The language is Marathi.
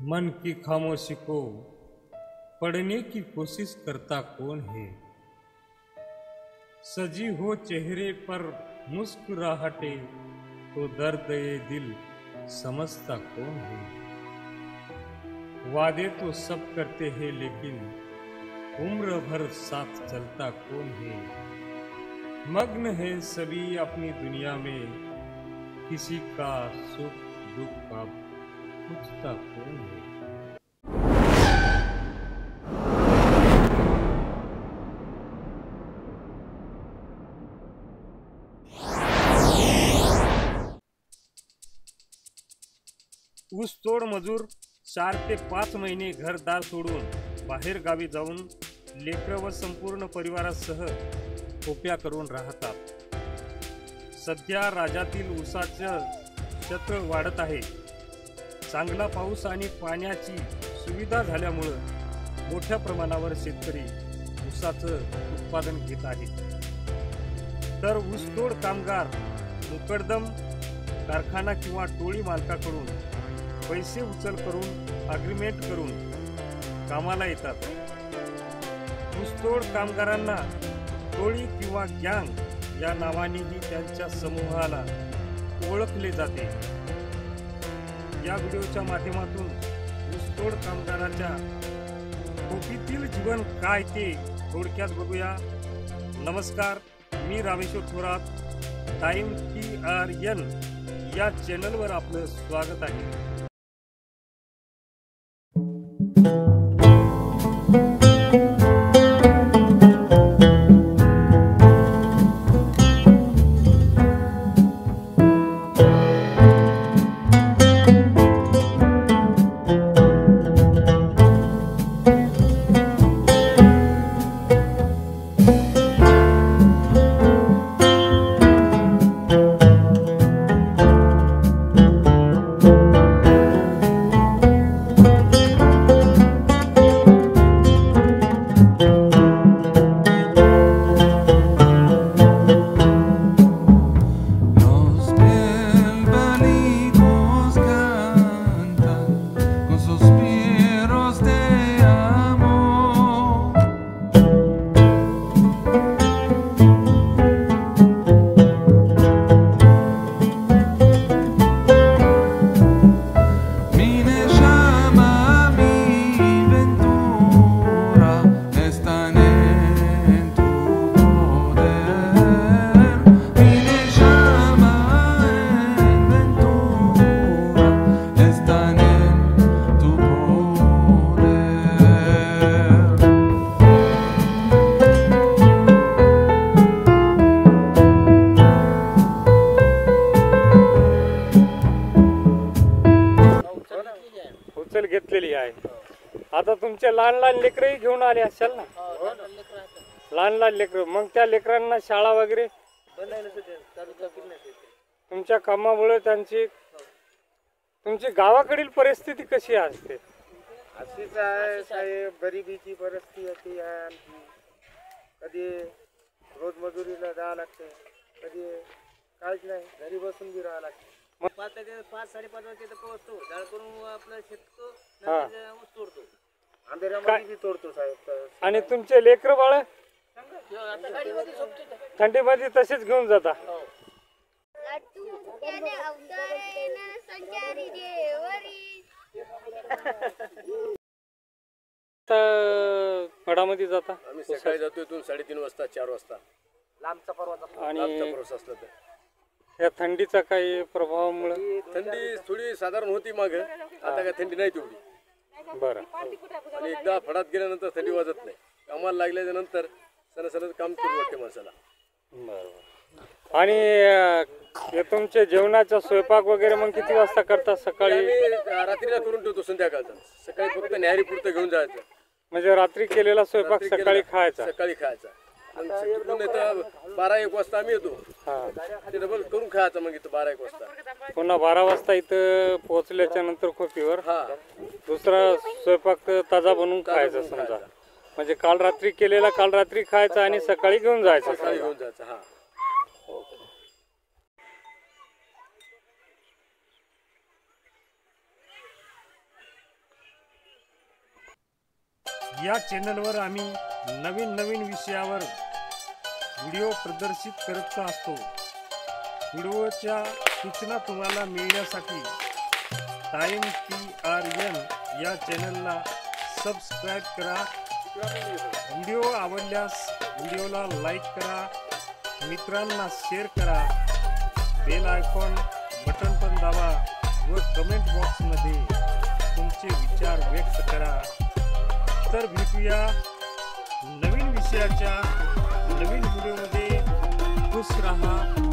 मन की खामोशी को पढ़ने की कोशिश करता कौन है। सजी हो चेहरे पर मुस्कुराहटे तो दर्द ये दिल समझता कौन है। वादे तो सब करते हैं लेकिन उम्र भर साथ चलता कौन है। मग्न है सभी अपनी दुनिया में, किसी का सुख दुख का पूछता कौन है। ऊसतोड मजूर 4 ते 5 महिने घरदार सोडून बाहेर गावी जाऊन लेकरं व संपूर्ण परिवारासह खोप्या करून राहतात। सध्या राज्यातील ऊसाचं क्षेत्र वाढत आहे। चांगला पाऊस आणि पाण्याची सुविधा झाल्यामुळे मोठ्या प्रमाणावर शेतकरी ऊसाचं उत्पादन घेत आहेत। तर ऊसतोड कामगार मुकदम कारखाना किंवा टोळी मालकाकडून पैसे उचल करून अग्रीमेंट करून कामाला येतात। ऊसतोड कामगारांना टोळी किंवा गँग या नावानेही त्यांच्या समूहाला ओळखले जाते। या व्हिडिओच्या माध्यमातून ऊसतोड कामगारांच्या खोपीतील जीवन काय ते थोडक्यात बघूया। नमस्कार, मी रामेश्वर थोरात, टाइम TRN या चॅनलवर आपलं स्वागत आहे। घेतलेली आहे। आता तुमचे लहान लहान लेकरही घेऊन आले असाल ना। लहान लहान लेकर, मग त्या लेकरांना शाळा वगैरे तुमच्या कामामुळे तुमची गावाकडील परिस्थिती कशी असते? अशीच आहे साहेब, गरिबीची परिस्थिती आहे आमची। कधी रोज मजुरीला जावं लागते, कधी काहीच नाही, घरी बसून बी राहावं लागते। 5-5:30 वाजता पोहोचतो, जाळ करून आपलं शेततो, ऊस तोडतो, अंधेऱ्यामध्ये बी तोडतो साहेब। आणि तुमचे लेकर बाळ थंडीमध्ये तसेच घेऊन जाता? फडामध्ये जाता? आम्ही सकाळी जातो इथून 3:30 वाजता 4 वाजता लांबचा प्रवास असला तर। या थंडीचा काही प्रभावामुळे थंडी थोडी साधारण होती माग, आता काय थंडी नाही तेवढी। बरं, आणि एकदा फडात गेल्यानंतर थंडी वाजत नाही। कामाला लागल्याच्या नंतर सण काम करू वाटते माणसाला। बरोबर। आणि तुमचे जेवणाचा स्वयंपाक वगैरे मग किती वाजता करतात? सकाळी रात्रीला करून ठेवतो, संध्याकाळचा सकाळी फक्त न्याहारी पुरतं घेऊन जायचं। म्हणजे रात्री केलेला स्वयंपाक सकाळी खायचा? सकाळी खायचा। 12-1 वाजता आम्ही येतो, ते डबल करून खायचं मग इथं 12-1 वाजता। पुन्हा 12 वाजता इथं पोहोचल्याच्या नंतर खोपीवर दुसरा स्वयंपाक ताजा बनवून खायचा समजा। म्हणजे काल रात्री केलेला काल रात्री खायचा आणि सकाळी घेऊन जायचं। हा। या चॅनलवर आम्ही नवीन नवीन विषयावर व्हिडिओ प्रदर्शित करत असतो. व्हिडिओच्या सूचना तुम्हाला मिळण्यासाठी टाइम TRN या चॅनलला सबस्क्राईब करा. व्हिडिओ आवडल्यास व्हिडिओला लाईक करा, मित्रांना शेअर करा, बेल आयकॉन बटन पण दाबा व कमेंट बॉक्समध्ये तुमचे विचार व्यक्त करा. तर भेटूया नवीन विषयाच्या नवीन व्हिडिओमध्ये. खुश रहा.